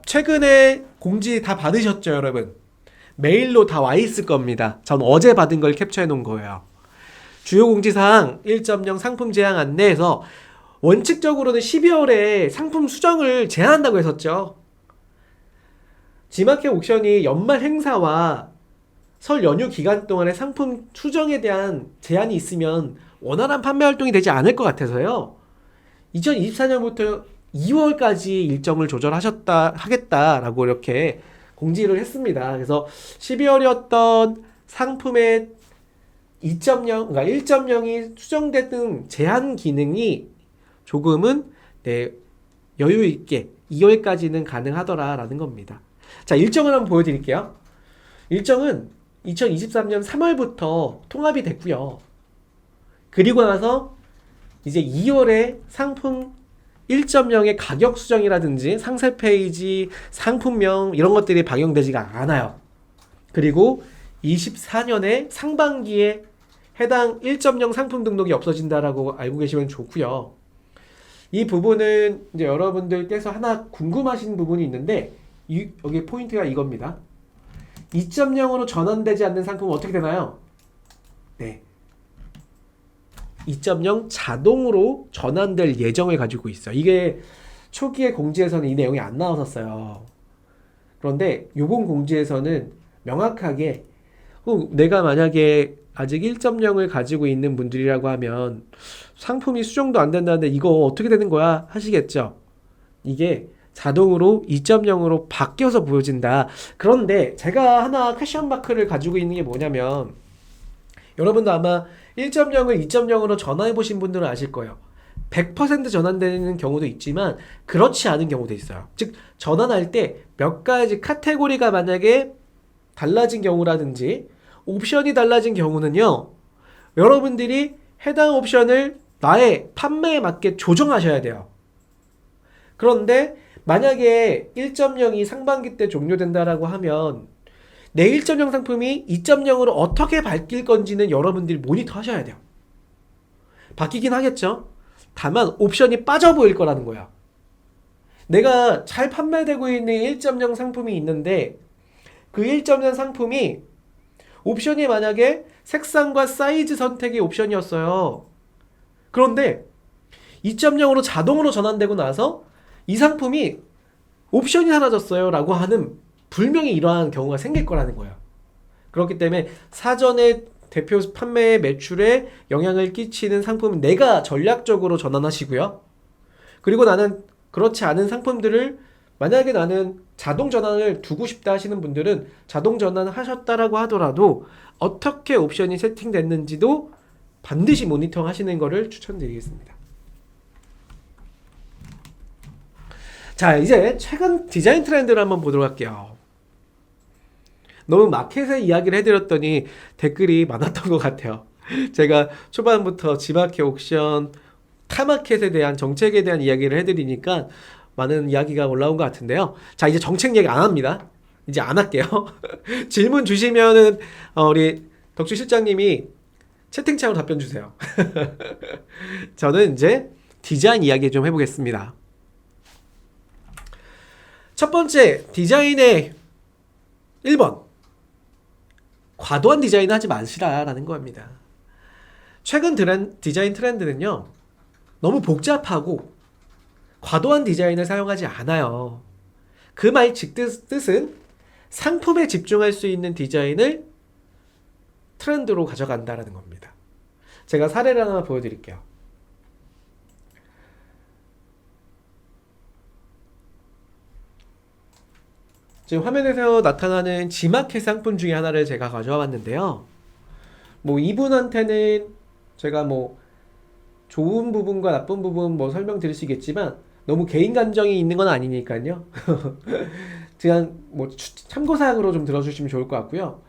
최근에 공지 다 받으셨죠, 여러분? 메일로 다 와 있을 겁니다. 전 어제 받은 걸 캡처해 놓은 거예요. 주요 공지사항 1.0 상품 제한 안내에서 원칙적으로는 12월에 상품 수정을 제한한다고 했었죠. 지마켓 옥션이 연말 행사와 설 연휴 기간 동안에 상품 수정에 대한 제한이 있으면 원활한 판매 활동이 되지 않을 것 같아서요. 2024년부터 2월까지 일정을 하겠다라고 이렇게 공지를 했습니다. 그래서 12월이었던 상품의 2.0, 그러니까 1.0이 수정됐던 제한 기능이 조금은 여유 있게 2월까지는 가능하더라라는 겁니다. 자, 일정을 한번 보여드릴게요. 일정은 2023년 3월부터 통합이 됐고요. 그리고 나서 이제 2월에 상품 1.0의 가격 수정이라든지 상세 페이지, 상품명 이런 것들이 반영되지가 않아요. 그리고 24년에 상반기에 해당 1.0 상품 등록이 없어진다라고 알고 계시면 좋고요. 이 부분은 이제 여러분들께서 하나 궁금하신 부분이 있는데 여기 포인트가 이겁니다. 2.0으로 전환되지 않는 상품은 어떻게 되나요? 네. 2.0 자동으로 전환될 예정을 가지고 있어요. 이게 초기의 공지에서는 이 내용이 안 나왔었어요. 그런데 요번 공지에서는 명확하게 내가 만약에 아직 1.0을 가지고 있는 분들이라고 하면 상품이 수정도 안 된다는데 이거 어떻게 되는 거야? 하시겠죠? 이게 자동으로 2.0으로 바뀌어서 보여진다. 그런데 제가 하나 퀘션 마크를 가지고 있는 게 뭐냐면 여러분도 아마 1.0을 2.0으로 전환해 보신 분들은 아실 거예요. 100% 전환되는 경우도 있지만 그렇지 않은 경우도 있어요. 즉 전환할 때 몇 가지 카테고리가 만약에 달라진 경우라든지 옵션이 달라진 경우는요. 여러분들이 해당 옵션을 나의 판매에 맞게 조정하셔야 돼요. 그런데 만약에 1.0이 상반기 때 종료된다라고 하면 내 1.0 상품이 2.0으로 어떻게 바뀔 건지는 여러분들이 모니터 하셔야 돼요. 바뀌긴 하겠죠. 다만 옵션이 빠져 보일 거라는 거야. 내가 잘 판매되고 있는 1.0 상품이 있는데 그 1.0 상품이 옵션이 만약에 색상과 사이즈 선택이 옵션이었어요. 그런데 2.0으로 자동으로 전환되고 나서 이 상품이 옵션이 사라졌어요 라고 하는 분명히 이러한 경우가 생길 거라는 거예요. 그렇기 때문에 사전에 대표 판매 매출에 영향을 끼치는 상품은 내가 전략적으로 전환하시고요. 그리고 나는 그렇지 않은 상품들을 만약에 나는 자동 전환을 두고 싶다 하시는 분들은 자동 전환을 하셨다라고 하더라도 어떻게 옵션이 세팅됐는지도 반드시 모니터 하시는 것을 추천드리겠습니다. 자, 이제 최근 디자인 트렌드를 한번 보도록 할게요. 너무 마켓의 이야기를 해드렸더니 댓글이 많았던 것 같아요. 제가 초반부터 지마켓 옥션, 타마켓에 대한 정책에 대한 이야기를 해드리니까 많은 이야기가 올라온 것 같은데요. 자, 이제 정책 얘기 안 합니다. 이제 안 할게요. 질문 주시면은 우리 덕주 실장님이 채팅창으로 답변 주세요. 저는 이제 디자인 이야기 좀 해보겠습니다. 첫 번째, 디자인의 1번. 과도한 디자인 하지 마시라라는 겁니다. 최근 디자인 트렌드는요. 너무 복잡하고 과도한 디자인을 사용하지 않아요. 그 말 뜻은 상품에 집중할 수 있는 디자인을 트렌드로 가져간다라는 겁니다. 제가 사례를 하나 보여드릴게요. 지금 화면에서 나타나는 지마켓 상품 중에 하나를 제가 가져와 봤는데요. 뭐 이분한테는 제가 뭐 좋은 부분과 나쁜 부분 뭐 설명드릴 수 있겠지만 너무 개인 감정이 있는 건 아니니까요. 그냥 뭐 참고사항으로 좀 들어주시면 좋을 것 같고요.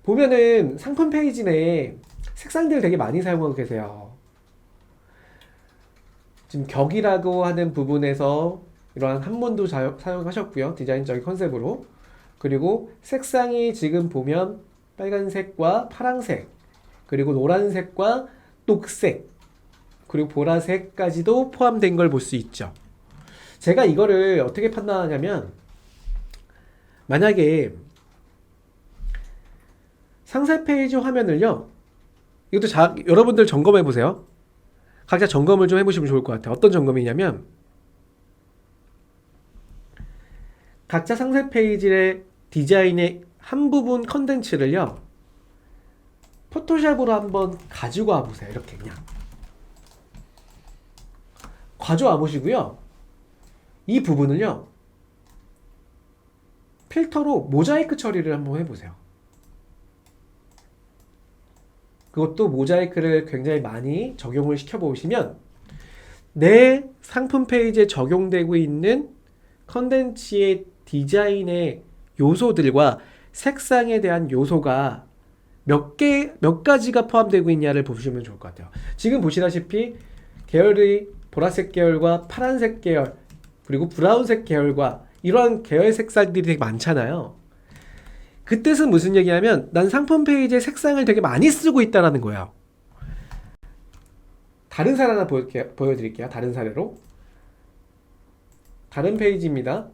보면은 상품 페이지 내에 색상들을 되게 많이 사용하고 계세요. 지금 격이라고 하는 부분에서 이러한 한문도 사용하셨고요. 디자인적인 컨셉으로. 그리고 색상이 지금 보면 빨간색과 파란색, 그리고 노란색과 녹색, 그리고 보라색까지도 포함된 걸 볼 수 있죠. 제가 이거를 어떻게 판단하냐면 만약에 상세 페이지 화면을요, 이것도 여러분들 점검해 보세요. 각자 점검을 좀 해보시면 좋을 것 같아요. 어떤 점검이냐면, 각자 상세 페이지의 디자인의 한 부분 컨텐츠를요, 포토샵으로 한번 가지고 와 보세요. 이렇게 그냥 가져와 보시고요, 이 부분을요 필터로 모자이크 처리를 한번 해보세요. 그것도 모자이크를 굉장히 많이 적용을 시켜보시면 내 상품 페이지에 적용되고 있는 컨텐츠의 디자인의 요소들과 색상에 대한 요소가 몇 가지가 포함되고 있냐를 보시면 좋을 것 같아요. 지금 보시다시피 계열의 보라색 계열과 파란색 계열, 그리고 브라운색 계열과 이러한 계열 색상들이 되게 많잖아요. 그 뜻은 무슨 얘기냐면 난 상품 페이지에 색상을 되게 많이 쓰고 있다는 거예요. 다른 사례 하나 보여드릴게요. 다른 사례로. 다른 페이지입니다.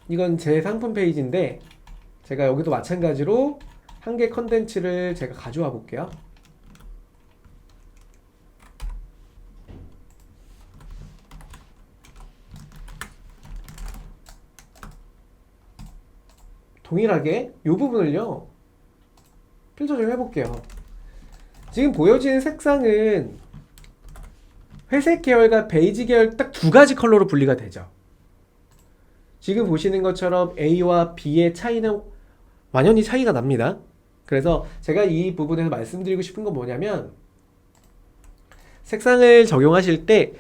이건 제 상품 페이지인데 제가 여기도 마찬가지로 한 개 컨텐츠를 제가 가져와 볼게요. 동일하게 이 부분을요 필터 좀 해볼게요. 지금 보여지는 색상은 회색 계열과 베이지 계열 딱 두 가지 컬러로 분리가 되죠. 지금 보시는 것처럼 A와 B의 차이는 완연히 차이가 납니다. 그래서 제가 이 부분에서 말씀드리고 싶은 건 뭐냐면, 색상을 적용하실 때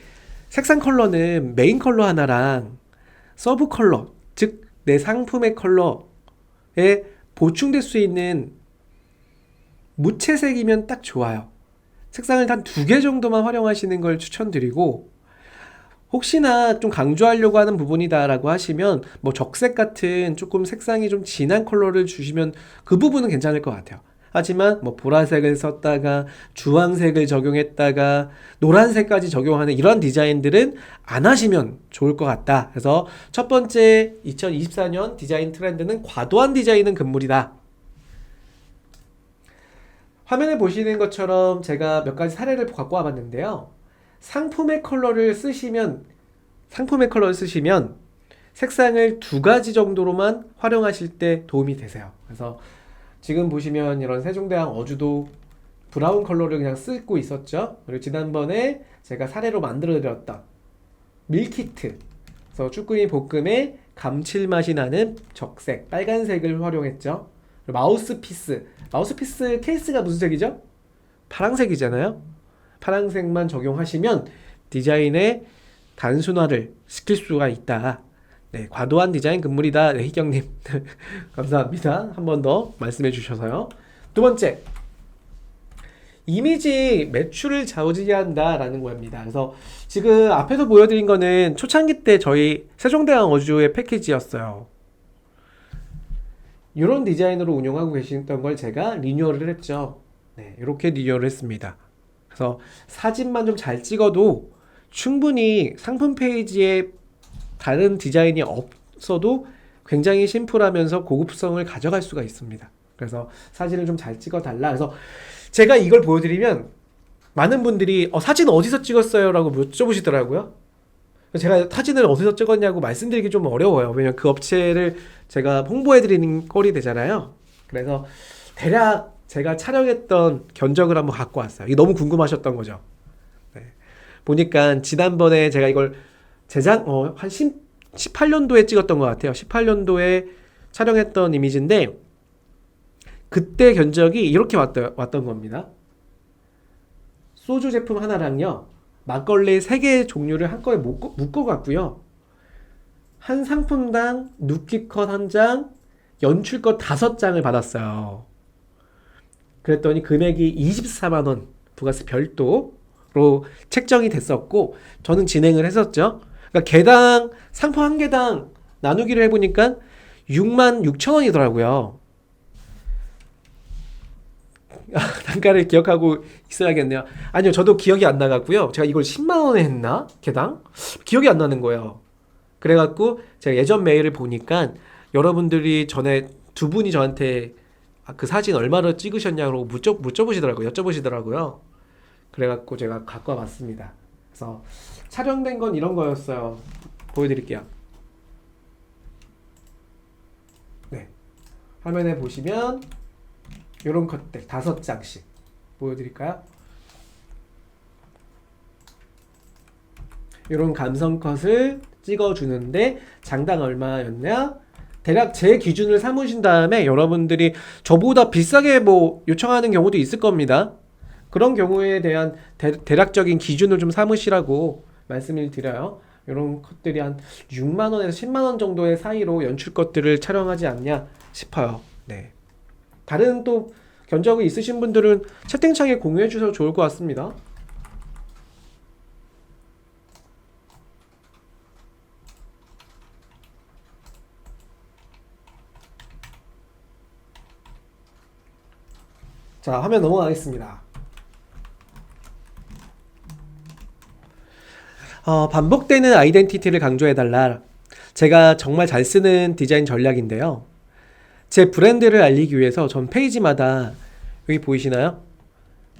색상 컬러는 메인 컬러 하나랑 서브 컬러, 즉 내 상품의 컬러에 보충될 수 있는 무채색이면 딱 좋아요. 색상을 한 두 개 정도만 활용하시는 걸 추천드리고, 혹시나 좀 강조하려고 하는 부분이다라고 하시면 뭐 적색 같은 조금 색상이 좀 진한 컬러를 주시면 그 부분은 괜찮을 것 같아요. 하지만 뭐 보라색을 썼다가 주황색을 적용했다가 노란색까지 적용하는 이런 디자인들은 안 하시면 좋을 것 같다. 그래서 첫 번째 2024년 디자인 트렌드는 과도한 디자인은 금물이다. 화면에 보시는 것처럼 제가 몇 가지 사례를 갖고 와봤는데요. 상품의 컬러를 쓰시면 색상을 두 가지 정도로만 활용하실 때 도움이 되세요. 그래서 지금 보시면 이런 세종대왕 어주도 브라운 컬러를 그냥 쓰고 있었죠. 그리고 지난번에 제가 사례로 만들어 드렸던 밀키트, 그래서 쭈꾸미 볶음에 감칠맛이 나는 적색 빨간색을 활용했죠. 마우스피스 케이스가 무슨 색이죠? 파란색이잖아요. 파란색만 적용하시면 디자인의 단순화를 시킬 수가 있다. 네, 과도한 디자인 금물이다. 네, 희경님 감사합니다. 한 번 더 말씀해 주셔서요. 두 번째, 이미지 매출을 좌우지한다라는 겁니다. 그래서 지금 앞에서 보여드린 거는 초창기 때 저희 세종대왕 어주의 패키지였어요. 이런 디자인으로 운영하고 계시던 걸 제가 리뉴얼을 했죠. 네, 이렇게 리뉴얼을 했습니다. 그래서 사진만 좀 잘 찍어도 충분히 상품 페이지에 다른 디자인이 없어도 굉장히 심플하면서 고급성을 가져갈 수가 있습니다. 그래서 사진을 좀 잘 찍어 달라. 그래서 제가 이걸 보여드리면 많은 분들이 사진 어디서 찍었어요? 라고 여쭤보시더라고요. 제가 사진을 어디서 찍었냐고 말씀드리기 좀 어려워요. 왜냐면 그 업체를 제가 홍보해드리는 꼴이 되잖아요. 그래서 대략 제가 촬영했던 견적을 한번 갖고 왔어요. 이게 너무 궁금하셨던 거죠. 네. 보니까 지난번에 제가 이걸 한 18년도에 찍었던 것 같아요. 18년도에 촬영했던 이미지인데 그때 견적이 이렇게 왔던 겁니다. 소주 제품 하나랑요, 막걸리 3개의 종류를 한꺼번에 묶어갖고요, 한 상품당 누키컷 1장, 연출컷 5장을 받았어요. 그랬더니 금액이 24만원 부가세 별도로 책정이 됐었고, 저는 진행을 했었죠. 그러니까 개당, 상품 한 개당 나누기를 해보니까 66,000원이더라고요. 단가를 기억하고 있어야겠네요. 아니요, 저도 기억이 안 나갔고요. 제가 이걸 10만원에 했나? 개당? 기억이 안 나는 거예요. 그래갖고 제가 예전 메일을 보니까 여러분들이 전에 두 분이 저한테 그 사진 얼마나 찍으셨냐고 여쭤보시더라고요. 그래갖고 제가 갖고 와봤습니다. 그래서 촬영된 건 이런 거였어요. 보여드릴게요. 네, 화면에 보시면 이런 컷들 5장씩 보여드릴까요? 이런 감성 컷을 찍어주는데 장당 얼마였냐? 대략 제 기준을 삼으신 다음에 여러분들이 저보다 비싸게 뭐 요청하는 경우도 있을 겁니다. 그런 경우에 대한 대략적인 기준을 좀 삼으시라고 말씀을 드려요. 이런 컷들이 한 6만원에서 10만원 정도의 사이로 연출 것들을 촬영하지 않냐 싶어요. 네. 다른 또 견적이 있으신 분들은 채팅창에 공유해 주셔도 좋을 것 같습니다. 자, 화면 넘어가겠습니다. 반복되는 아이덴티티를 강조해달라. 제가 정말 잘 쓰는 디자인 전략인데요. 제 브랜드를 알리기 위해서 전 페이지마다 여기 보이시나요?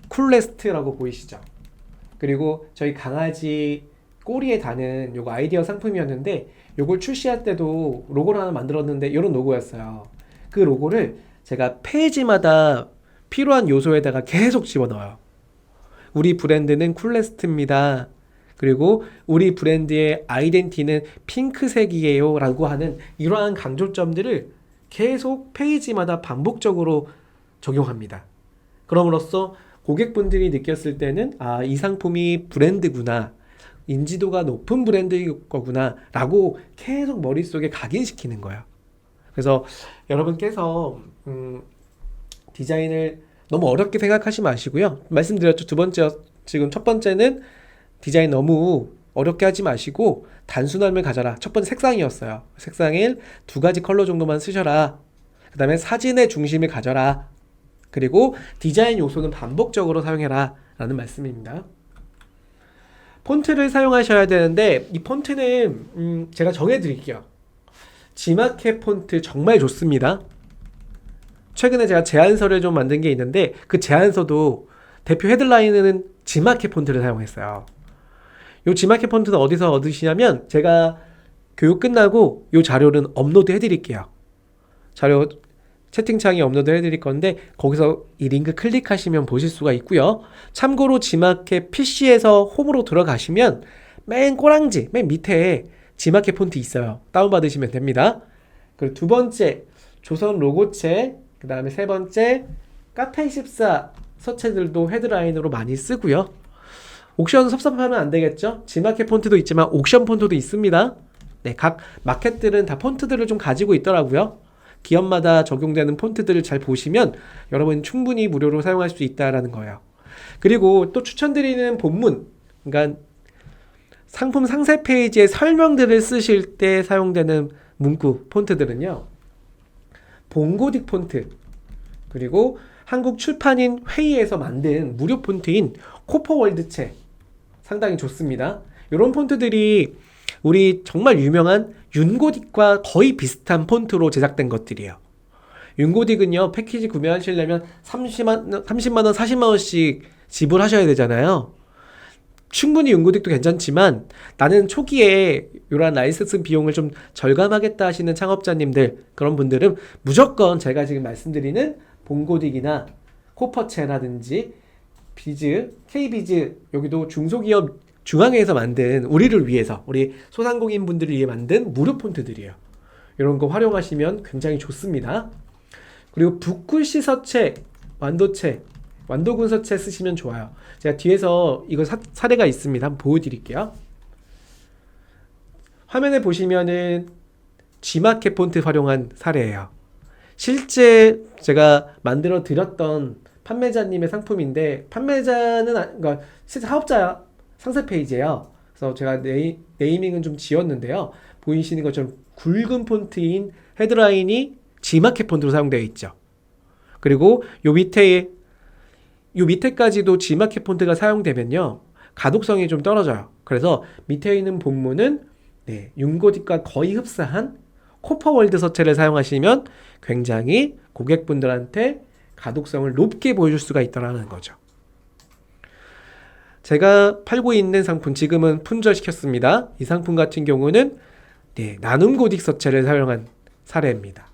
쿨레스트라고 보이시죠? 그리고 저희 강아지 꼬리에 다는 요거 아이디어 상품이었는데 요걸 출시할 때도 로고를 하나 만들었는데 이런 로고였어요. 그 로고를 제가 페이지마다 필요한 요소에다가 계속 집어넣어요. 우리 브랜드는 쿨레스트입니다. 그리고 우리 브랜드의 아이덴티티는 핑크색이에요 라고 하는 이러한 강조점들을 계속 페이지마다 반복적으로 적용합니다. 그럼으로써 고객분들이 느꼈을 때는 아, 이 상품이 브랜드구나, 인지도가 높은 브랜드일 거구나 라고 계속 머릿속에 각인시키는 거예요. 그래서 여러분께서 디자인을 너무 어렵게 생각하지 마시고요. 말씀드렸죠. 지금 첫 번째는 디자인 너무 어렵게 하지 마시고 단순함을 가져라. 첫 번째 색상이었어요. 색상을 2가지 컬러 정도만 쓰셔라. 그 다음에 사진의 중심을 가져라. 그리고 디자인 요소는 반복적으로 사용해라 라는 말씀입니다. 폰트를 사용하셔야 되는데 이 폰트는 제가 정해드릴게요. 지마켓 폰트 정말 좋습니다. 최근에 제가 제안서를 좀 만든 게 있는데 그 제안서도 대표 헤드라인은 지마켓 폰트를 사용했어요. 이 지마켓 폰트는 어디서 얻으시냐면 제가 교육 끝나고 이 자료는 업로드 해드릴게요. 자료 채팅창에 업로드 해드릴 건데 거기서 이 링크 클릭하시면 보실 수가 있고요. 참고로 지마켓 PC에서 홈으로 들어가시면 맨 꼬랑지 맨 밑에 지마켓 폰트 있어요. 다운받으시면 됩니다. 그리고 두 번째 조선 로고체, 그 다음에 세 번째 카페24 서체들도 헤드라인으로 많이 쓰고요. 옥션 섭섭하면 안 되겠죠? 지마켓 폰트도 있지만 옥션 폰트도 있습니다. 네, 각 마켓들은 다 폰트들을 좀 가지고 있더라고요. 기업마다 적용되는 폰트들을 잘 보시면 여러분 충분히 무료로 사용할 수 있다라는 거예요. 그리고 또 추천드리는 본문, 그러니까 상품 상세 페이지에 설명들을 쓰실 때 사용되는 문구 폰트들은요, 봉고딕 폰트, 그리고 한국 출판인 회의에서 만든 무료 폰트인 코퍼월드체 상당히 좋습니다. 이런 폰트들이 우리 정말 유명한 윤고딕과 거의 비슷한 폰트로 제작된 것들이에요. 윤고딕은요, 패키지 구매하시려면 30만원, 40만원씩 지불하셔야 되잖아요. 충분히 윤고딕도 괜찮지만 나는 초기에 이러한 라이선스 비용을 좀 절감하겠다 하시는 창업자님들, 그런 분들은 무조건 제가 지금 말씀드리는 봉고딕이나 코퍼체라든지 비즈, K비즈, 여기도 중소기업 중앙회에서 만든 우리를 위해서, 우리 소상공인 분들을 위해 만든 무료 폰트들이에요. 이런 거 활용하시면 굉장히 좋습니다. 그리고 붓글씨 서체, 완도체, 완도군 서체 쓰시면 좋아요. 제가 뒤에서 이거 사례가 있습니다. 한번 보여드릴게요. 화면에 보시면은 G마켓 폰트 활용한 사례예요. 실제 제가 만들어 드렸던 판매자님의 상품인데, 판매자는 그러니까 실제 사업자 상세 페이지예요. 그래서 제가 네이밍은 좀 지웠는데요. 보이시는 것처럼 굵은 폰트인 헤드라인이 G마켓 폰트로 사용되어 있죠. 그리고 요 밑에까지도 G마켓 폰트가 사용되면요, 가독성이 좀 떨어져요. 그래서 밑에 있는 본문은 네, 윤고딕과 거의 흡사한 코퍼월드 서체를 사용하시면 굉장히 고객분들한테 가독성을 높게 보여줄 수가 있다는 거죠. 제가 팔고 있는 상품 지금은 품절시켰습니다. 이 상품 같은 경우는 네, 나눔 고딕 서체를 사용한 사례입니다.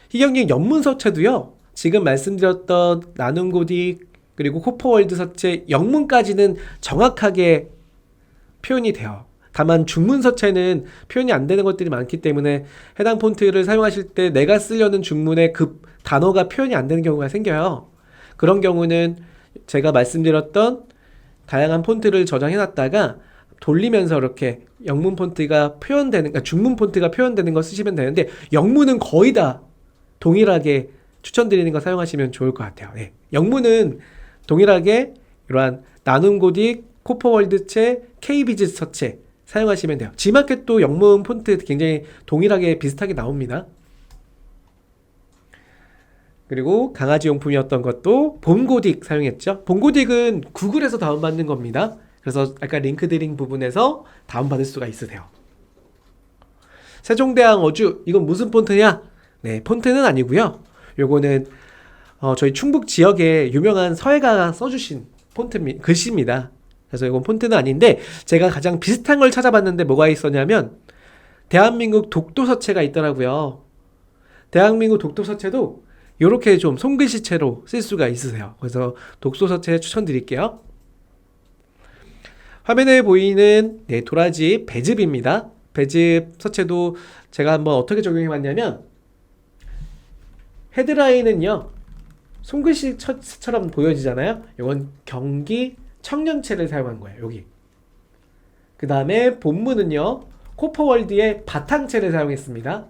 희경님 연문 서체도요. 지금 말씀드렸던 나눔 고딕 그리고 코퍼월드 서체 영문까지는 정확하게 표현이 돼요. 다만 중문 서체는 표현이 안 되는 것들이 많기 때문에 해당 폰트를 사용하실 때 내가 쓰려는 중문의 그 단어가 표현이 안 되는 경우가 생겨요. 그런 경우는 제가 말씀드렸던 다양한 폰트를 저장해 놨다가 돌리면서 이렇게 영문 폰트가 표현되는, 그러니까 중문 폰트가 표현되는 거 쓰시면 되는데 영문은 거의 다 동일하게 추천드리는 거 사용하시면 좋을 것 같아요. 네. 영문은 동일하게 이러한 나눔 고딕, 코퍼월드체, KBZ 서체 사용하시면 돼요. G마켓도 영문 폰트 굉장히 동일하게 비슷하게 나옵니다. 그리고 강아지 용품이었던 것도 봄고딕 사용했죠. 봄고딕은 구글에서 다운받는 겁니다. 그래서 아까 링크 드린 부분에서 다운받을 수가 있으세요. 세종대왕 어주, 이건 무슨 폰트냐? 네, 폰트는 아니고요. 요거는 저희 충북 지역에 유명한 서예가가 써주신 글씨입니다. 그래서 이건 폰트는 아닌데 제가 가장 비슷한 걸 찾아봤는데 뭐가 있었냐면 대한민국 독도서체가 있더라고요. 대한민국 독도서체도 이렇게 좀 손글씨체로 쓸 수가 있으세요. 그래서 독서서체 추천드릴게요. 화면에 보이는 네, 도라지 배즙입니다. 배즙 서체도 제가 한번 어떻게 적용해봤냐면 헤드라인은요 손글씨처럼 보여지잖아요. 이건 경기 청년체를 사용한 거예요. 여기. 그 다음에 본문은요 코퍼월드의 바탕체를 사용했습니다.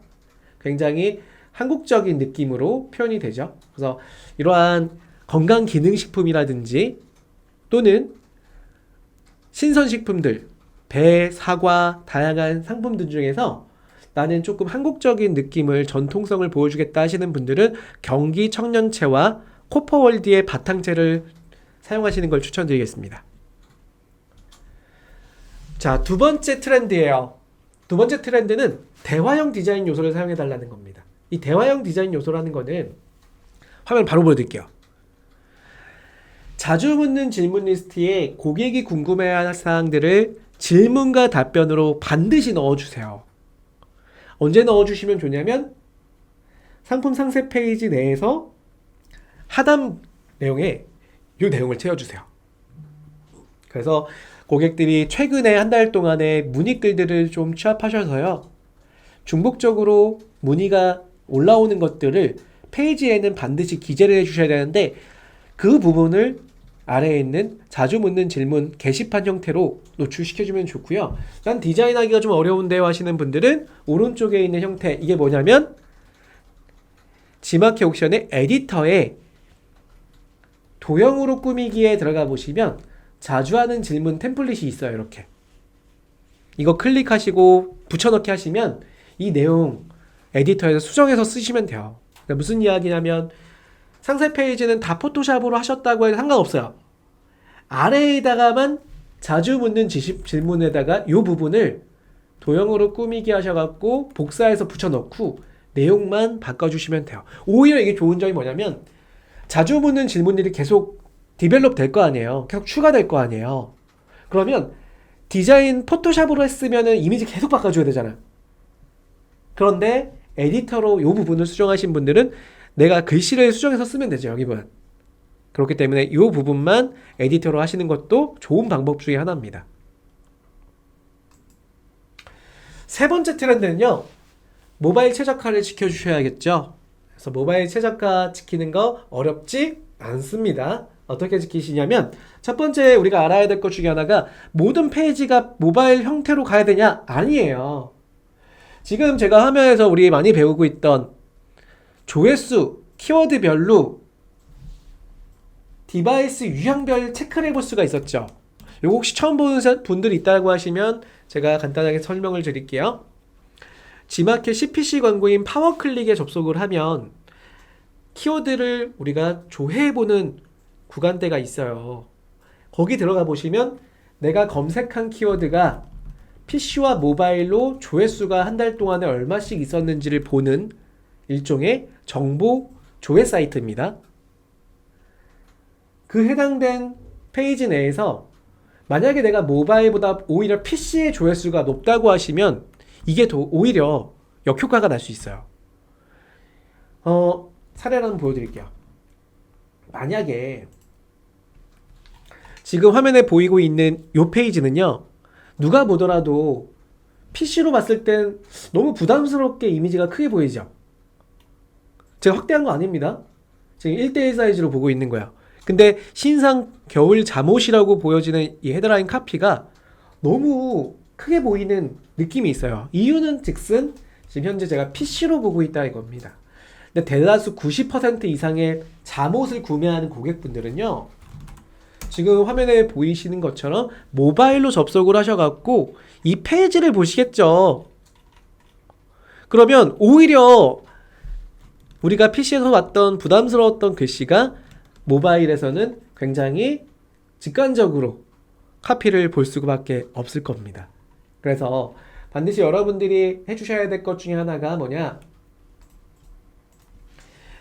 굉장히 한국적인 느낌으로 표현이 되죠. 그래서 이러한 건강기능식품이라든지 또는 신선식품들, 배, 사과, 다양한 상품들 중에서 나는 조금 한국적인 느낌을, 전통성을 보여주겠다 하시는 분들은 경기 청년체와 코퍼월드의 바탕체를 사용하시는 걸 추천드리겠습니다. 자, 두 번째 트렌드예요. 두 번째 트렌드는 대화형 디자인 요소를 사용해달라는 겁니다. 이 대화형 디자인 요소라는 거는 화면 바로 보여드릴게요. 자주 묻는 질문 리스트에 고객이 궁금해하는 사항들을 질문과 답변으로 반드시 넣어주세요. 언제 넣어주시면 좋냐면 상품 상세 페이지 내에서 하단 내용에 이 내용을 채워주세요. 그래서 고객들이 최근에 한 달 동안의 문의글들을 좀 취합하셔서요. 중복적으로 문의가 올라오는 것들을 페이지에는 반드시 기재를 해주셔야 되는데 그 부분을 아래에 있는 자주 묻는 질문 게시판 형태로 노출시켜주면 좋고요. 난 디자인하기가 좀 어려운데요 하시는 분들은 오른쪽에 있는 형태, 이게 뭐냐면 G마켓 옥션의 에디터에 도형으로 꾸미기에 들어가 보시면 자주 하는 질문 템플릿이 있어요. 이렇게 이거 클릭하시고 붙여넣기 하시면 이 내용 에디터에서 수정해서 쓰시면 돼요. 그러니까 무슨 이야기냐면 상세 페이지는 다 포토샵으로 하셨다고 해도 상관없어요. 아래에다가만 자주 묻는 질문에다가 이 부분을 도형으로 꾸미기 하셔갖고 복사해서 붙여넣고 내용만 바꿔주시면 돼요. 오히려 이게 좋은 점이 뭐냐면 자주 묻는 질문들이 계속 디벨롭 될 거 아니에요. 계속 추가될 거 아니에요. 그러면 디자인 포토샵으로 했으면은 이미지 계속 바꿔줘야 되잖아. 그런데 에디터로 이 부분을 수정하신 분들은 내가 글씨를 수정해서 쓰면 되죠. 여기만. 그렇기 때문에 이 부분만 에디터로 하시는 것도 좋은 방법 중에 하나입니다. 세 번째 트렌드는요. 모바일 최적화를 지켜주셔야겠죠. 그래서 모바일 최적화 지키는 거 어렵지 않습니다. 어떻게 지키시냐면 첫 번째 우리가 알아야 될 것 중에 하나가 모든 페이지가 모바일 형태로 가야 되냐? 아니에요. 지금 제가 화면에서 우리 많이 배우고 있던 조회수, 키워드별로 디바이스 유형별 체크를 해볼 수가 있었죠. 이거 혹시 처음 보는 분들이 있다고 하시면 제가 간단하게 설명을 드릴게요. G마켓 CPC 광고인 파워클릭에 접속을 하면 키워드를 우리가 조회해보는 구간대가 있어요. 거기 들어가 보시면 내가 검색한 키워드가 PC와 모바일로 조회수가 한 달 동안에 얼마씩 있었는지를 보는 일종의 정보 조회 사이트입니다. 그 해당된 페이지 내에서 만약에 내가 모바일보다 오히려 PC의 조회수가 높다고 하시면 이게 오히려 역효과가 날 수 있어요. 사례를 한번 보여드릴게요. 만약에 지금 화면에 보이고 있는 이 페이지는요, 누가 보더라도 PC로 봤을 땐 너무 부담스럽게 이미지가 크게 보이죠? 제가 확대한 거 아닙니다. 지금 1:1 사이즈로 보고 있는 거야. 근데 신상 겨울 잠옷이라고 보여지는 이 헤드라인 카피가 너무 크게 보이는 느낌이 있어요. 이유는 즉슨 지금 현재 제가 PC로 보고 있다 이겁니다. 근데 대다수 90% 이상의 잠옷을 구매하는 고객분들은요, 지금 화면에 보이시는 것처럼 모바일로 접속을 하셔갖고 이 페이지를 보시겠죠. 그러면 오히려 우리가 PC에서 봤던 부담스러웠던 글씨가 모바일에서는 굉장히 직관적으로 카피를 볼 수밖에 없을 겁니다. 그래서 반드시 여러분들이 해주셔야 될 것 중에 하나가 뭐냐,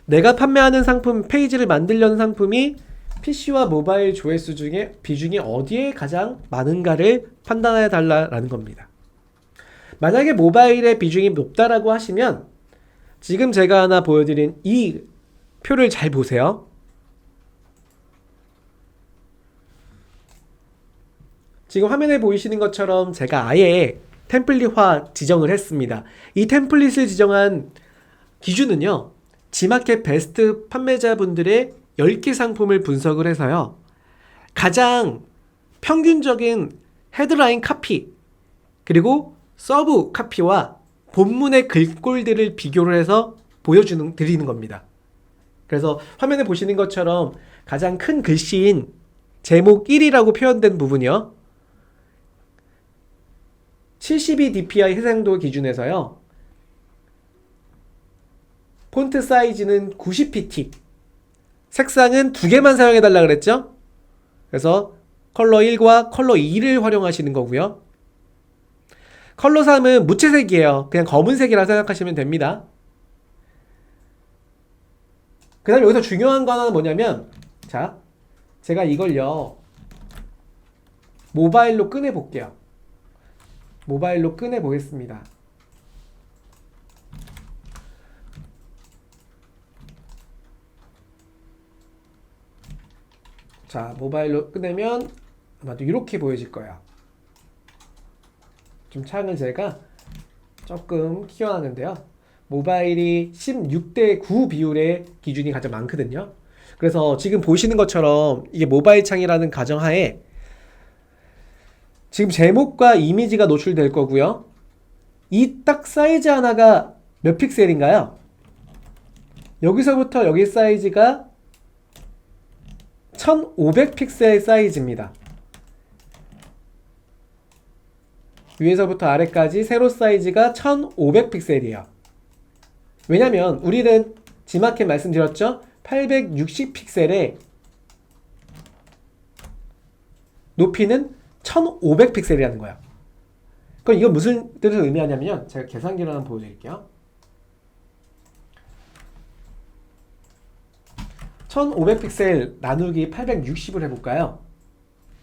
내가 판매하는 상품, 페이지를 만들려는 상품이 PC와 모바일 조회수 중에 비중이 어디에 가장 많은가를 판단해 달라는 겁니다. 만약에 모바일의 비중이 높다라고 하시면 지금 제가 하나 보여드린 이 표를 잘 보세요. 지금 화면에 보이시는 것처럼 제가 아예 템플릿화 지정을 했습니다. 이 템플릿을 지정한 기준은요, 지마켓 베스트 판매자분들의 10개 상품을 분석을 해서요, 가장 평균적인 헤드라인 카피 그리고 서브 카피와 본문의 글꼴들을 비교를 해서 드리는 겁니다. 그래서 화면에 보시는 것처럼 가장 큰 글씨인 제목 1이라고 표현된 부분이요, 72dpi 해상도 기준에서요, 폰트 사이즈는 90pt, 색상은 2개만 사용해달라 그랬죠? 그래서 컬러 1과 컬러 2를 활용하시는 거고요. 컬러 3은 무채색이에요. 그냥 검은색이라 생각하시면 됩니다. 그 다음에 여기서 중요한 거 하나는 뭐냐면, 자, 제가 이걸요, 모바일로 꺼내 볼게요. 모바일로 꺼내 보겠습니다. 자, 모바일로 꺼내면 아마도 이렇게 보여질 거예요. 좀 창을 제가 조금 키워놨는데요, 모바일이 16:9 비율의 기준이 가장 많거든요. 그래서 지금 보시는 것처럼 이게 모바일 창이라는 가정하에 지금 제목과 이미지가 노출될 거고요. 이 딱 사이즈 하나가 몇 픽셀인가요? 여기서부터 여기 사이즈가 1500픽셀 사이즈입니다. 위에서부터 아래까지 세로 사이즈가 1500픽셀이에요. 왜냐면 우리는 지마켓 말씀드렸죠? 860픽셀에 높이는 1500픽셀이라는 거야. 그럼 이건 무슨 뜻을 의미하냐면요, 제가 계산기를 한번 보여드릴게요. 1500픽셀 나누기 860을 해볼까요?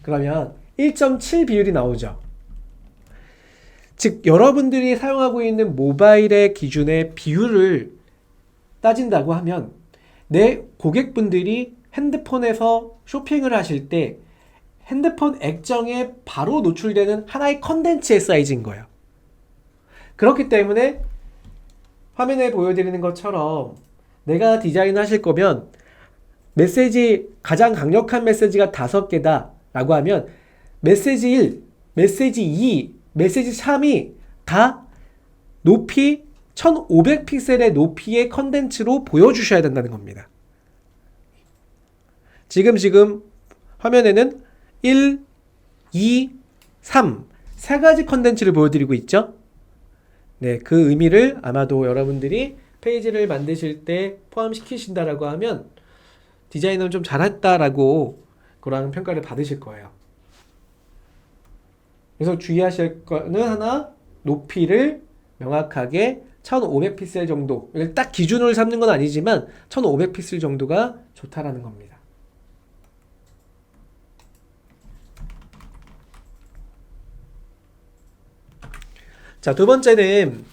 그러면 1.7 비율이 나오죠. 즉 여러분들이 사용하고 있는 모바일의 기준의 비율을 따진다고 하면 내 고객분들이 핸드폰에서 쇼핑을 하실 때 핸드폰 액정에 바로 노출되는 하나의 컨텐츠의 사이즈인 거예요. 그렇기 때문에 화면에 보여드리는 것처럼 내가 디자인 하실 거면 메시지, 가장 강력한 메시지가 5개다 라고 하면 메시지 1, 메시지 2, 메시지 3이 다 높이 1500픽셀의 높이의 컨텐츠로 보여주셔야 된다는 겁니다. 지금 화면에는 1, 2, 3 세 가지 컨텐츠를 보여드리고 있죠. 네, 그 의미를 아마도 여러분들이 페이지를 만드실 때 포함시키신다라고 하면 디자이너는 좀 잘했다라고 그런 평가를 받으실 거예요. 그래서 주의하실 거는 하나, 높이를 명확하게 1500픽셀 정도, 이걸 딱 기준으로 삼는 건 아니지만 1500픽셀 정도가 좋다라는 겁니다. 자, 두 번째는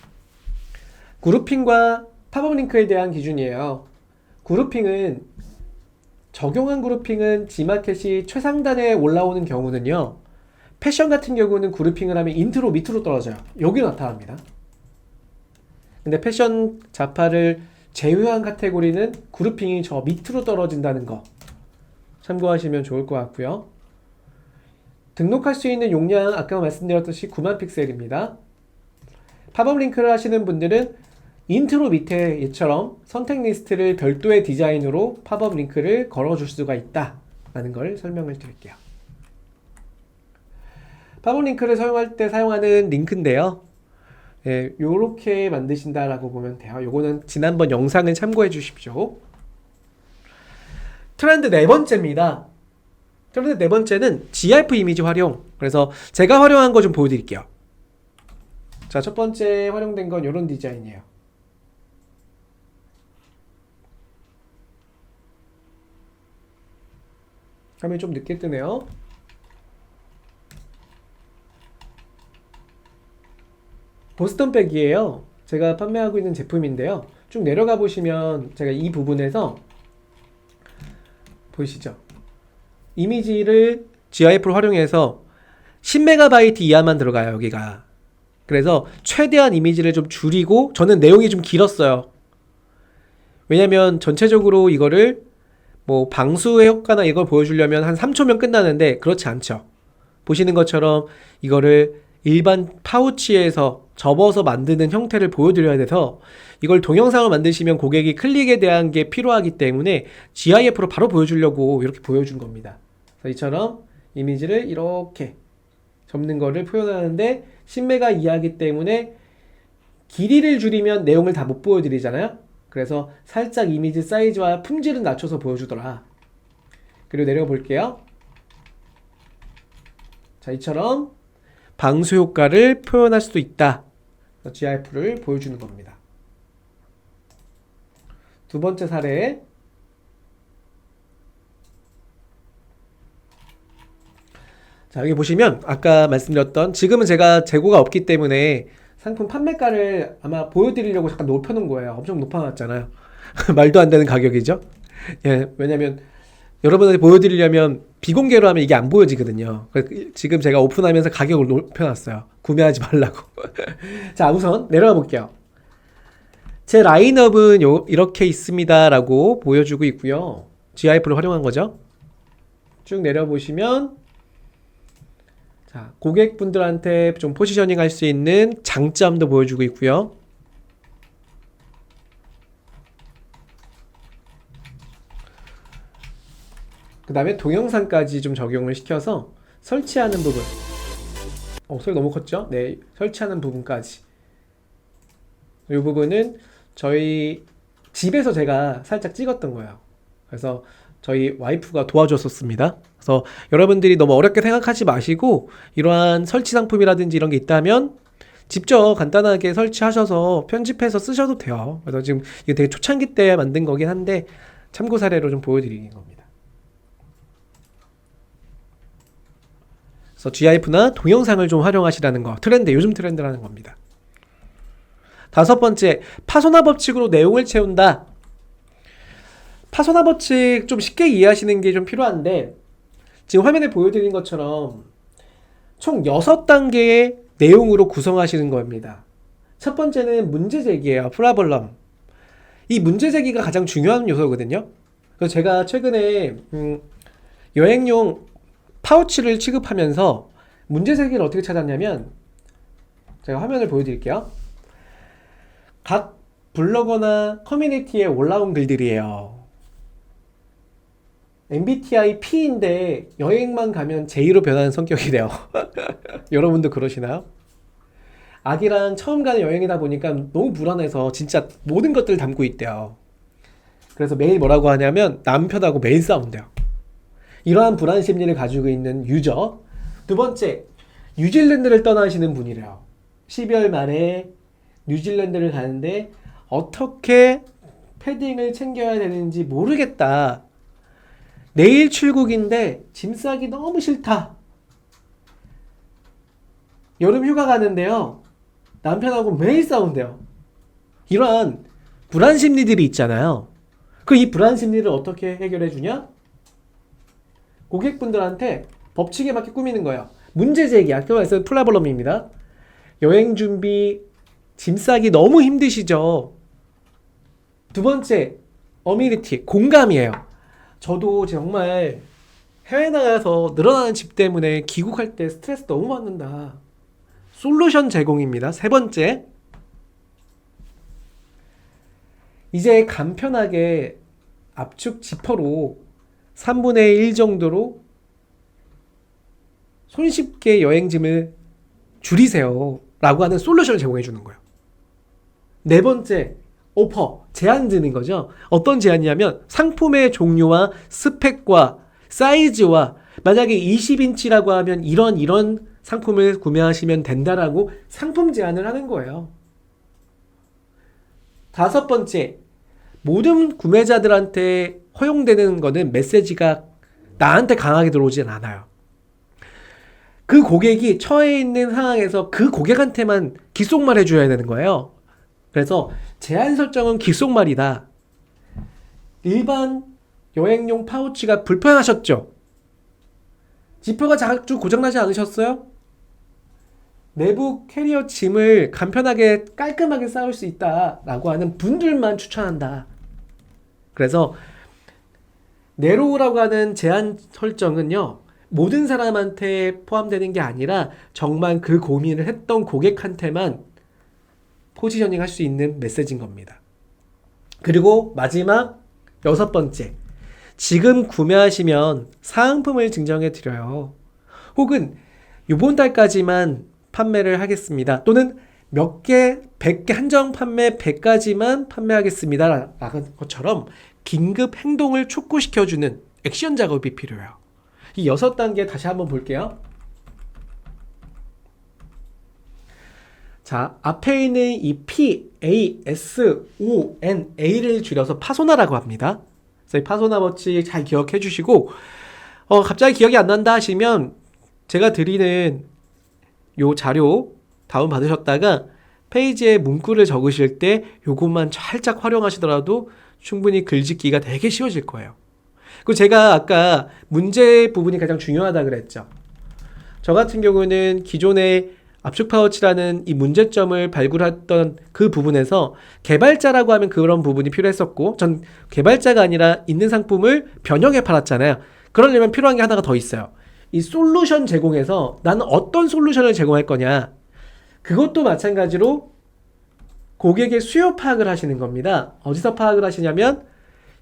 그룹핑과 팝업 링크에 대한 기준이에요. 적용한 그룹핑은 G마켓이 최상단에 올라오는 경우는요, 패션 같은 경우는 그룹핑을 하면 인트로 밑으로 떨어져요. 여기 나타납니다. 근데 패션 자파를 제외한 카테고리는 그룹핑이 저 밑으로 떨어진다는 거 참고하시면 좋을 것 같고요. 등록할 수 있는 용량 아까 말씀드렸듯이 9만 픽셀입니다. 팝업 링크를 하시는 분들은 인트로 밑에 얘처럼 선택 리스트를 별도의 디자인으로 팝업 링크를 걸어줄 수가 있다라는 걸 설명을 드릴게요. 팝업 링크를 사용할 때 사용하는 링크인데요. 예, 요렇게 만드신다라고 보면 돼요. 요거는 지난번 영상을 참고해 주십시오. 트렌드 네 번째입니다. 트렌드 네 번째는 GIF 이미지 활용. 그래서 제가 활용한 거 좀 보여드릴게요. 자, 첫 번째 활용된 건 요런 디자인이에요. 화면이 좀 늦게 뜨네요. 보스턴백이에요. 제가 판매하고 있는 제품인데요. 쭉 내려가 보시면 제가 이 부분에서 보이시죠? 이미지를 GIF로 활용해서 10MB 이하만 들어가요, 여기가. 그래서 최대한 이미지를 좀 줄이고, 저는 내용이 좀 길었어요. 왜냐면 전체적으로 이거를 뭐 방수의 효과나 이걸 보여주려면 한 3초면 끝나는데 그렇지 않죠. 보시는 것처럼 이거를 일반 파우치에서 접어서 만드는 형태를 보여드려야 돼서 이걸 동영상을 만드시면 고객이 클릭에 대한 게 필요하기 때문에 GIF로 바로 보여주려고 이렇게 보여준 겁니다. 그래서 이처럼 이미지를 이렇게 접는 거를 표현하는데 10메가 이하이기 때문에 길이를 줄이면 내용을 다 못 보여드리잖아요. 그래서 살짝 이미지 사이즈와 품질을 낮춰서 보여주더라. 그리고 내려볼게요. 자, 이처럼 방수 효과를 표현할 수도 있다. GIF를 보여주는 겁니다. 두 번째 사례. 자, 여기 보시면 아까 말씀드렸던, 지금은 제가 재고가 없기 때문에 상품 판매가를 아마 보여드리려고 잠깐 높여놓은 거예요. 엄청 높아놨잖아요. 말도 안 되는 가격이죠. 예, 왜냐면 여러분한테 보여드리려면 비공개로 하면 이게 안 보여지거든요. 지금 제가 오픈하면서 가격을 높여놨어요. 구매하지 말라고. 자, 우선 내려가 볼게요. 제 라인업은 이렇게 있습니다 라고 보여주고 있고요. GIF를 활용한 거죠. 쭉 내려보시면, 자, 고객분들한테 좀 포지셔닝 할 수 있는 장점도 보여주고 있고요. 그 다음에 동영상까지 좀 적용을 시켜서 설치하는 부분, 소리 너무 컸죠? 네, 설치하는 부분까지. 이 부분은 저희 집에서 제가 살짝 찍었던 거예요. 그래서 저희 와이프가 도와줬었습니다. 그래서 여러분들이 너무 어렵게 생각하지 마시고 이러한 설치 상품이라든지 이런 게 있다면 직접 간단하게 설치하셔서 편집해서 쓰셔도 돼요. 그래서 지금 이게 되게 초창기 때 만든 거긴 한데 참고 사례로 좀 보여드리는 겁니다. 그래서 GIF나 동영상을 좀 활용하시라는 거, 트렌드, 요즘 트렌드라는 겁니다. 다섯 번째, 파소나 법칙으로 내용을 채운다. 파소나 법칙 좀 쉽게 이해하시는 게 좀 필요한데, 지금 화면에 보여드린 것처럼 총 6단계의 내용으로 구성하시는 겁니다. 첫 번째는 문제제기예요. 프라블럼. 이 문제제기가 가장 중요한 요소거든요. 그래서 제가 최근에 여행용 파우치를 취급하면서 문제제기를 어떻게 찾았냐면, 제가 화면을 보여드릴게요. 각 블로거나 커뮤니티에 올라온 글들이에요. MBTI P인데 여행만 가면 J로 변하는 성격이래요. 여러분도 그러시나요? 아기랑 처음 가는 여행이다 보니까 너무 불안해서 진짜 모든 것들을 담고 있대요. 그래서 매일 뭐라고 하냐면 남편하고 매일 싸운대요. 이러한 불안 심리를 가지고 있는 유저. 두 번째, 뉴질랜드를 떠나시는 분이래요. 12월 말에 뉴질랜드를 가는데 어떻게 패딩을 챙겨야 되는지 모르겠다. 내일 출국인데 짐 싸기 너무 싫다. 여름 휴가 가는데요. 남편하고 매일 싸운대요. 이러한 불안 심리들이 있잖아요. 이 불안 심리를 어떻게 해결해 주냐? 고객분들한테 법칙에 맞게 꾸미는 거예요. 문제 제기, 아까 말씀 플라블럼입니다. 여행 준비, 짐 싸기 너무 힘드시죠? 두 번째, 어미니티, 공감이에요. 저도 정말 해외 나가서 늘어나는 집 때문에 귀국할 때 스트레스 너무 받는다. 솔루션 제공입니다. 세 번째, 이제 간편하게 압축 지퍼로 3분의 1 정도로 손쉽게 여행짐을 줄이세요 라고 하는 솔루션을 제공해 주는 거예요. 네 번째, 오퍼, 제안 드는 거죠. 어떤 제안이냐면 상품의 종류와 스펙과 사이즈와 만약에 20인치라고 하면 이런 상품을 구매하시면 된다라고 상품 제안을 하는 거예요. 다섯 번째, 모든 구매자들한테 허용되는 거는 메시지가 나한테 강하게 들어오진 않아요. 그 고객이 처해 있는 상황에서 그 고객한테만 귓속말 해줘야 되는 거예요. 그래서 제한 설정은 귓속말이다. 일반 여행용 파우치가 불편하셨죠? 지퍼가 자주 고장나지 않으셨어요? 내부 캐리어 짐을 간편하게 깔끔하게 쌓을 수 있다라고 하는 분들만 추천한다. 그래서 네로우라고 하는 제한 설정은요, 모든 사람한테 포함되는 게 아니라 정말 그 고민을 했던 고객한테만 포지셔닝 할 수 있는 메시지인 겁니다. 그리고 마지막 여섯 번째, 지금 구매하시면 사은품을 증정해 드려요. 혹은 이번 달까지만 판매를 하겠습니다. 또는 몇 개, 100개 한정 판매 100가지만 판매하겠습니다. 라는 것처럼 긴급 행동을 촉구시켜주는 액션 작업이 필요해요. 이 6단계 다시 한번 볼게요. 자, 앞에 있는 이 P, A, S, O, N, A를 줄여서 파소나라고 합니다. 그래서 이 파소나 법칙 잘 기억해 주시고, 갑자기 기억이 안 난다 하시면 제가 드리는 요 자료 다운 받으셨다가 페이지에 문구를 적으실 때 요것만 살짝 활용하시더라도 충분히 글짓기가 되게 쉬워질 거예요. 그리고 제가 아까 문제 부분이 가장 중요하다 그랬죠. 저 같은 경우는 기존에 압축 파우치라는 이 문제점을 발굴했던 그 부분에서 개발자라고 하면 그런 부분이 필요했었고, 전 개발자가 아니라 있는 상품을 변형해 팔았잖아요. 그러려면 필요한 게 하나가 더 있어요. 이 솔루션 제공에서 나는 어떤 솔루션을 제공할 거냐, 그것도 마찬가지로 고객의 수요 파악을 하시는 겁니다. 어디서 파악을 하시냐면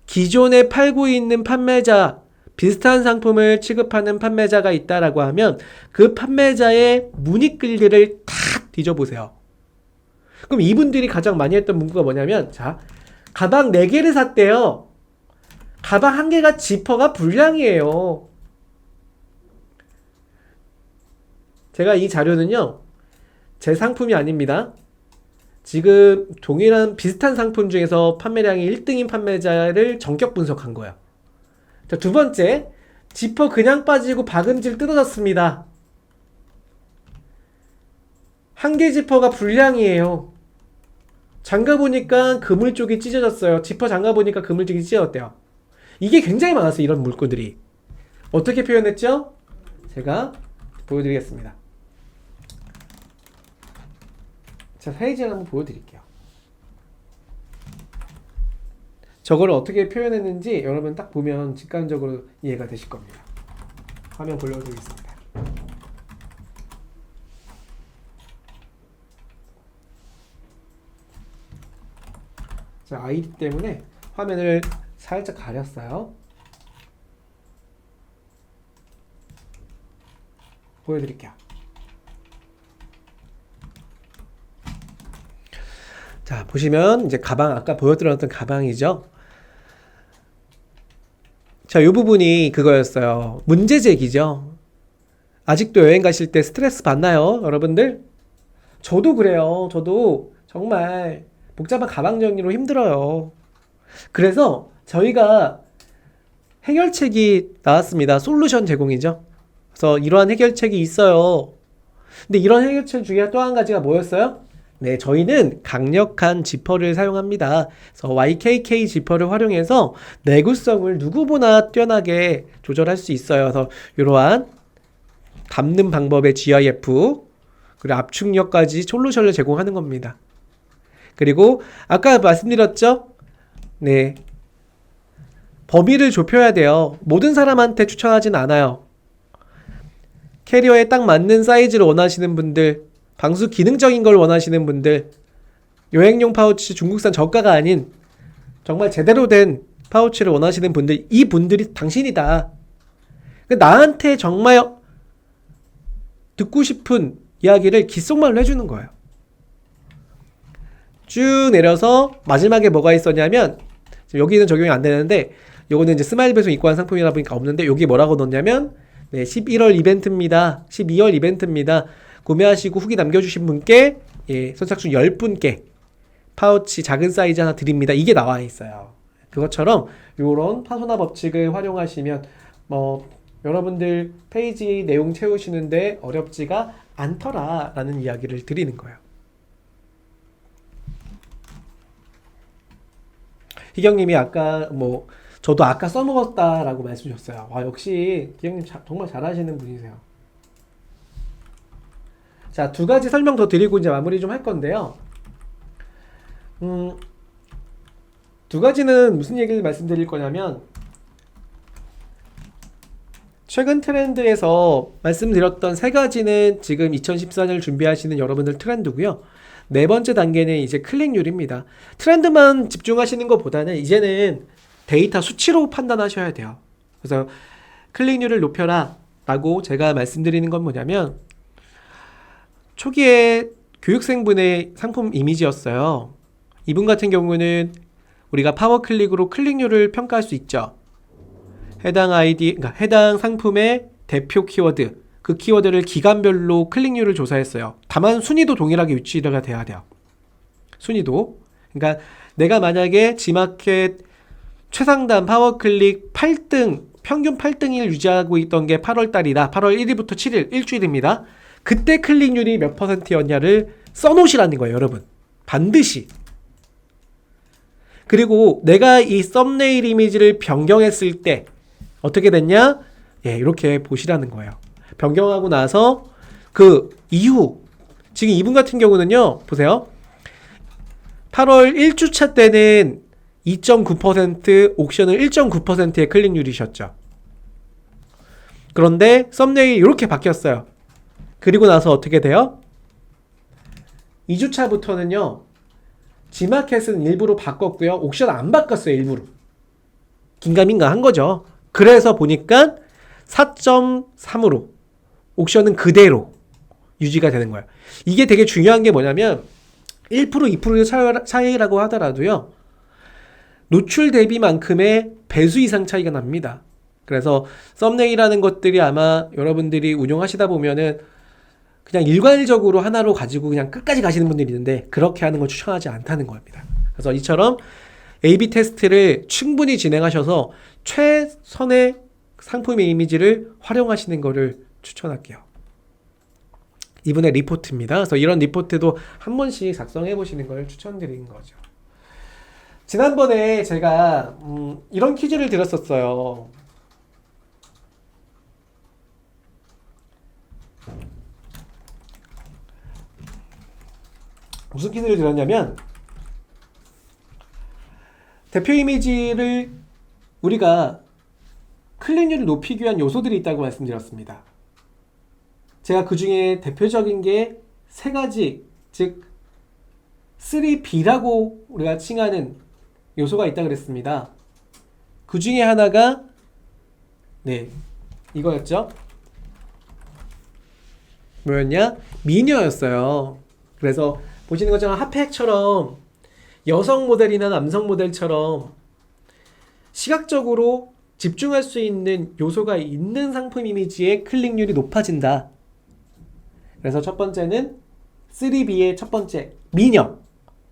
기존에 팔고 있는 판매자, 비슷한 상품을 취급하는 판매자가 있다라고 하면 그 판매자의 문의글들을 다 뒤져보세요. 그럼 이분들이 가장 많이 했던 문구가 뭐냐면, 자, 가방 4개를 샀대요. 가방 1개가 지퍼가 불량이에요. 제가 이 자료는요, 제 상품이 아닙니다. 지금 동일한 비슷한 상품 중에서 판매량이 1등인 판매자를 전격 분석한 거예요. 자, 두 번째, 지퍼 그냥 빠지고 박음질 뜯어졌습니다. 1개 지퍼가 불량이에요. 잠가보니까 그물 쪽이 찢어졌어요. 지퍼 잠가보니까 그물 쪽이 찢어졌대요. 이게 굉장히 많았어요, 이런 물건들이. 어떻게 표현했죠? 제가 보여드리겠습니다. 자, 페이지를 한번 보여드릴게요. 저걸 어떻게 표현했는지 여러분 딱 보면 직관적으로 이해가 되실 겁니다. 화면 보여드리겠습니다. 자, 아이디 때문에 화면을 살짝 가렸어요. 보여드릴게요. 자, 보시면 이제 가방, 아까 보여드렸던 가방이죠. 자, 이 부분이 그거였어요. 문제 제기죠. 아직도 여행 가실 때 스트레스 받나요, 여러분들? 저도 그래요. 저도 정말 복잡한 가방 정리로 힘들어요. 그래서 저희가 해결책이 나왔습니다. 솔루션 제공이죠. 그래서 이러한 해결책이 있어요. 근데 이런 해결책 중에 또 한 가지가 뭐였어요? 네, 저희는 강력한 지퍼를 사용합니다. 그래서 YKK 지퍼를 활용해서 내구성을 누구보다 뛰어나게 조절할 수 있어요. 그래서 이러한 감는 방법의 GIF, 그리고 압축력까지 솔루션을 제공하는 겁니다. 그리고 아까 말씀드렸죠? 네, 범위를 좁혀야 돼요. 모든 사람한테 추천하진 않아요. 캐리어에 딱 맞는 사이즈를 원하시는 분들, 방수 기능적인 걸 원하시는 분들, 여행용 파우치 중국산 저가가 아닌 정말 제대로 된 파우치를 원하시는 분들, 이 분들이 당신이다. 나한테 정말 듣고 싶은 이야기를 귓속말로 해주는 거예요. 쭉 내려서 마지막에 뭐가 있었냐면, 여기는 적용이 안 되는데 요거는 이제 스마일 배송 입고한 상품이라 보니까 없는데, 여기 뭐라고 넣냐면, 네, 11월 이벤트입니다. 12월 이벤트입니다. 구매하시고 후기 남겨주신 분께, 예, 선착순 10분께 파우치 작은 사이즈 하나 드립니다. 이게 나와 있어요. 그것처럼 요런 파손화 법칙을 활용하시면 여러분들 페이지 내용 채우시는데 어렵지가 않더라 라는 이야기를 드리는 거예요. 희경님이 아까 저도 아까 써먹었다라고 말씀 주셨어요. 와, 역시 기영님 정말 잘하시는 분이세요. 자, 두 가지 설명 더 드리고 이제 마무리 좀 할 건데요. 두 가지는 무슨 얘기를 말씀드릴 거냐면, 최근 트렌드에서 말씀드렸던 세 가지는 지금 2014년을 준비하시는 여러분들 트렌드고요. 네 번째 단계는 이제 클릭률입니다. 트렌드만 집중하시는 것보다는 이제는 데이터 수치로 판단하셔야 돼요. 그래서 클릭률을 높여라 라고 제가 말씀드리는 건 뭐냐면, 초기에 교육생분의 상품 이미지였어요. 이분 같은 경우는 우리가 파워클릭으로 클릭률을 평가할 수 있죠. 그러니까 해당 상품의 대표 키워드, 그 키워드를 기간별로 클릭률을 조사했어요. 다만 순위도 동일하게 위치가 돼야 돼요. 순위도. 그러니까 내가 만약에 지마켓 최상단 파워클릭 8등, 평균 8등을 유지하고 있던 게 8월달이다. 8월 1일부터 7일, 일주일입니다. 그때 클릭률이 몇 %였냐를 써놓으시라는 거예요, 여러분. 반드시. 그리고 내가 이 썸네일 이미지를 변경했을 때 어떻게 됐냐? 예, 이렇게 보시라는 거예요. 변경하고 나서 그 이후, 지금 이분 같은 경우는요, 보세요. 8월 1주차 때는 2.9%, 옥션은 1.9%의 클릭률이셨죠. 그런데 썸네일이 이렇게 바뀌었어요. 그리고 나서 어떻게 돼요? 2주차부터는요, 지마켓은 일부러 바꿨고요, 옥션 안 바꿨어요, 일부러. 긴가민가 한 거죠. 그래서 보니까 4.3으로 옥션은 그대로 유지가 되는 거예요. 이게 되게 중요한 게 뭐냐면 1% 2% 차이라고 하더라도요, 노출 대비만큼의 배수 이상 차이가 납니다. 그래서 썸네일이라는 것들이 아마 여러분들이 운영하시다 보면은 그냥 일괄적으로 하나로 가지고 그냥 끝까지 가시는 분들이 있는데, 그렇게 하는 걸 추천하지 않다는 겁니다. 그래서 이처럼 A/B 테스트를 충분히 진행하셔서 최선의 상품의 이미지를 활용하시는 것을 추천할게요. 이분의 리포트입니다. 그래서 이런 리포트도 한 번씩 작성해 보시는 걸 추천드리는 거죠. 지난번에 제가 이런 퀴즈를 드렸었어요. 무슨 퀴즈를 드렸냐면, 대표 이미지를 우리가 클릭률을 높이기 위한 요소들이 있다고 말씀드렸습니다. 제가 그 중에 대표적인 게 세 가지, 즉 3B라고 우리가 칭하는 요소가 있다고 그랬습니다. 그 중에 하나가 이거였죠. 뭐였냐? 미녀였어요. 그래서 보시는 것처럼 핫팩처럼 여성 모델이나 남성 모델처럼 시각적으로 집중할 수 있는 요소가 있는 상품 이미지의 클릭률이 높아진다. 그래서 첫 번째는 3B의 첫 번째, 미녀.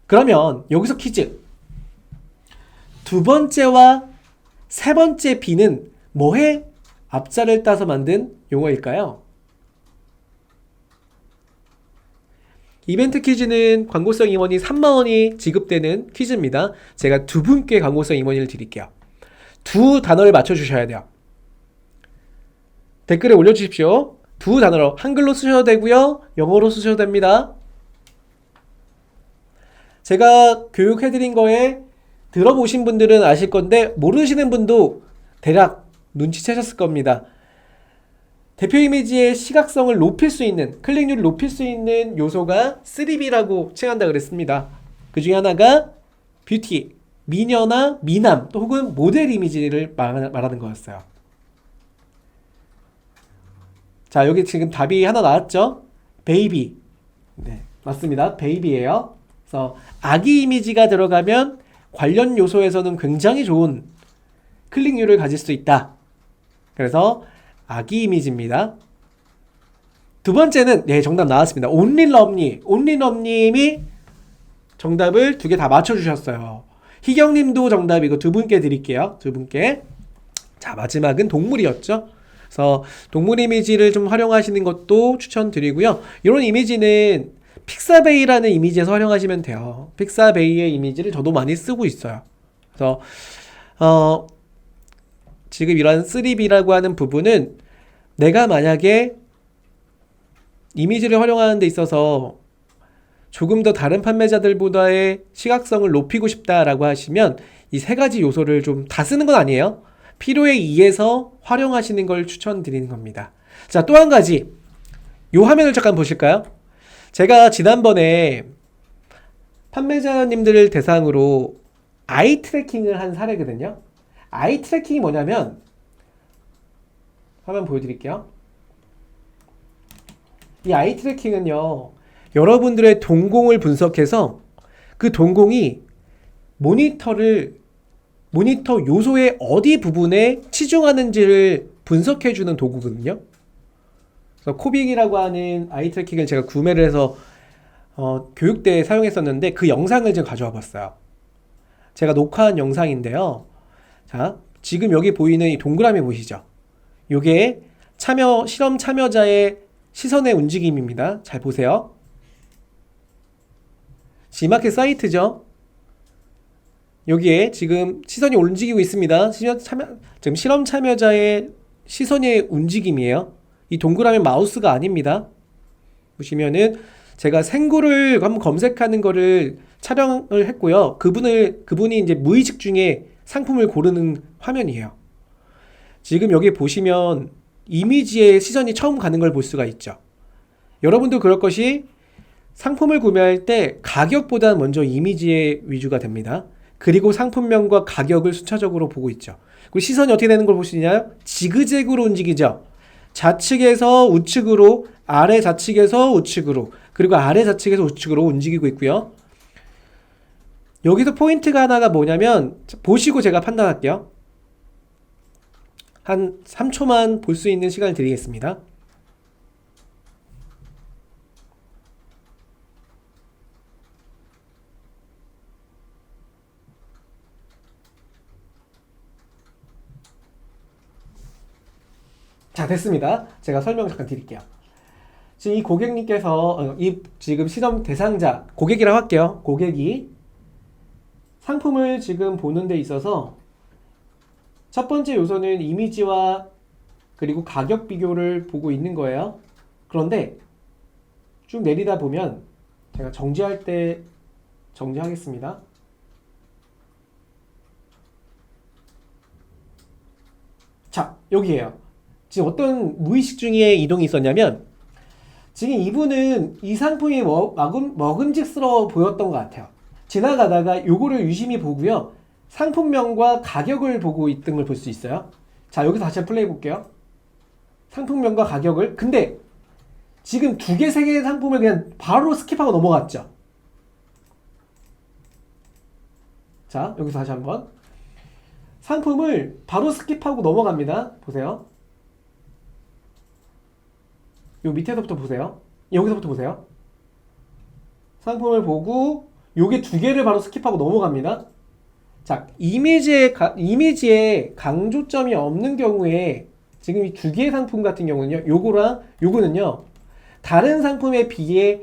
그러면 여기서 퀴즈. 두 번째와 세 번째 B는 뭐해? 앞자를 따서 만든 용어일까요? 이벤트 퀴즈는 광고성 임원이 3만원이 지급되는 퀴즈입니다. 제가 두 분께 광고성 임원을 드릴게요. 두 단어를 맞춰주셔야 돼요. 댓글에 올려주십시오. 두 단어로 한글로 쓰셔도 되고요. 영어로 쓰셔도 됩니다. 제가 교육해드린 거에 들어보신 분들은 아실 건데 모르시는 분도 대략 눈치채셨을 겁니다. 대표 이미지의 시각성을 높일 수 있는, 클릭률을 높일 수 있는 요소가 3B라고 칭한다 그랬습니다. 그 중에 하나가 뷰티, 미녀나 미남, 또 혹은 모델 이미지를 말하는 거였어요. 자, 여기 지금 답이 하나 나왔죠? 베이비. 네, 맞습니다. 베이비예요. 그래서 아기 이미지가 들어가면 관련 요소에서는 굉장히 좋은 클릭률을 가질 수 있다. 그래서 아기 이미지입니다. 두 번째는 네, 정답 나왔습니다. 온리러브님. 온리러브님이 정답을 두 개 다 맞춰주셨어요. 희경님도 정답이고 두 분께 드릴게요. 두 분께. 자, 마지막은 동물이었죠. 그래서 동물 이미지를 좀 활용하시는 것도 추천드리고요. 이런 이미지는 픽사베이라는 이미지에서 활용하시면 돼요. 픽사베이의 이미지를 저도 많이 쓰고 있어요. 그래서 지금 이런 3B라고 하는 부분은 내가 만약에 이미지를 활용하는 데 있어서 조금 더 다른 판매자들보다의 시각성을 높이고 싶다라고 하시면 이 세 가지 요소를 좀 다 쓰는 건 아니에요. 필요에 의해서 활용하시는 걸 추천드리는 겁니다. 자, 또 한 가지. 요 화면을 잠깐 보실까요? 제가 지난번에 판매자님들을 대상으로 아이 트래킹을 한 사례거든요. 아이 트래킹이 뭐냐면 화면 보여드릴게요. 이 아이 트래킹은요, 여러분들의 동공을 분석해서 그 동공이 모니터 요소의 어디 부분에 치중하는지를 분석해주는 도구거든요. 그래서 코빅이라고 하는 아이 트래킹을 제가 구매를 해서 교육대에 사용했었는데 그 영상을 제가 가져와 봤어요. 제가 녹화한 영상인데요. 자, 지금 여기 보이는 이 동그라미 보이시죠? 요게 실험 참여자의 시선의 움직임입니다. 잘 보세요. G마켓 사이트죠. 여기에 지금 시선이 움직이고 있습니다. 지금 실험 참여자의 시선의 움직임이에요. 이 동그라미 마우스가 아닙니다. 보시면은 제가 생구를 한번 검색하는 거를 촬영을 했고요. 그분이 이제 무의식 중에 상품을 고르는 화면이에요. 지금 여기 보시면 이미지에 시선이 처음 가는 걸 볼 수가 있죠. 여러분도 그럴 것이 상품을 구매할 때 가격보다 먼저 이미지에 위주가 됩니다. 그리고 상품명과 가격을 순차적으로 보고 있죠. 그리고 시선이 어떻게 되는 걸 볼 수 있나요? 지그재그로 움직이죠. 좌측에서 우측으로, 아래 좌측에서 우측으로, 그리고 아래 좌측에서 우측으로 움직이고 있고요. 여기서 포인트가 하나가 뭐냐면 보시고 제가 판단할게요. 한 3초만 볼 수 있는 시간을 드리겠습니다. 자, 됐습니다. 제가 설명 잠깐 드릴게요. 지금 이 고객님께서 지금 실험 대상자 고객이라고 할게요. 고객이 상품을 지금 보는 데 있어서 첫 번째 요소는 이미지와 그리고 가격 비교를 보고 있는 거예요. 그런데 쭉 내리다 보면 제가 정지할 때 정지하겠습니다. 자, 여기에요. 지금 어떤 무의식 중에 이동이 있었냐면 지금 이분은 이 상품이 먹음직스러워 보였던 것 같아요. 지나가다가 요거를 유심히 보고요. 상품명과 가격을 보고 있던 걸 볼 수 있어요. 자, 여기서 다시 플레이 볼게요. 상품명과 가격을. 근데 지금 2개, 3개의 상품을 그냥 바로 스킵하고 넘어갔죠. 자, 여기서 다시 한번. 상품을 바로 스킵하고 넘어갑니다. 보세요. 요 밑에서부터 보세요. 여기서부터 보세요. 상품을 보고 요게 두 개를 바로 스킵하고 넘어갑니다. 자, 이미지에 강조점이 없는 경우에 지금 이 두 개의 상품 같은 경우는요, 요거랑 요거는요, 다른 상품에 비해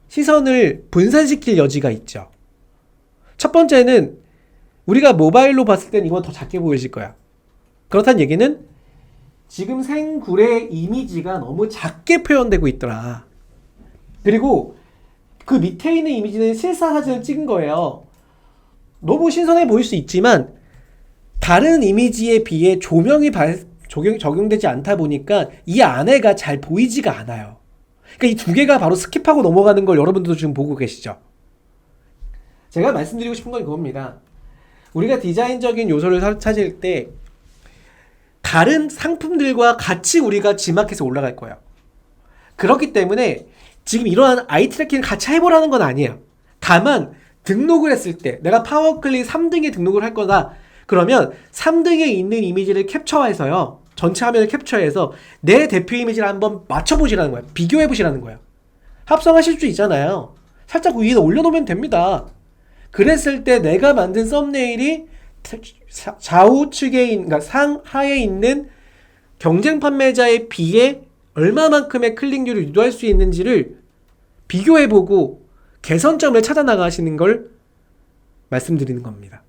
시선을 분산시킬 여지가 있죠. 첫 번째는 우리가 모바일로 봤을 땐 이건 더 작게 보이실 거야. 그렇다는 얘기는 지금 생굴의 이미지가 너무 작게 표현되고 있더라. 그리고 그 밑에 있는 이미지는 실사 사진을 찍은 거예요. 너무 신선해 보일 수 있지만 다른 이미지에 비해 조명이 적용되지 않다 보니까 이 안에가 잘 보이지가 않아요. 그러니까 이 두 개가 바로 스킵하고 넘어가는 걸 여러분들도 지금 보고 계시죠? 제가 말씀드리고 싶은 건 그겁니다. 우리가 디자인적인 요소를 찾을 때 다른 상품들과 같이 우리가 지마켓에 올라갈 거예요. 그렇기 때문에 지금 이러한 아이 트래킹을 같이 해보라는 건 아니에요. 다만 등록을 했을 때 내가 파워클릭 3등에 등록을 할 거다. 그러면 3등에 있는 이미지를 캡처해서요. 전체 화면을 캡처해서 내 대표 이미지를 한번 맞춰보시라는 거예요. 비교해보시라는 거예요. 합성하실 수 있잖아요. 살짝 위에 올려놓으면 됩니다. 그랬을 때 내가 만든 썸네일이 좌우측에, 그러니까 상하에 있는 경쟁 판매자에 비해 얼마만큼의 클릭률을 유도할 수 있는지를 비교해보고 개선점을 찾아 나가시는 걸 말씀드리는 겁니다.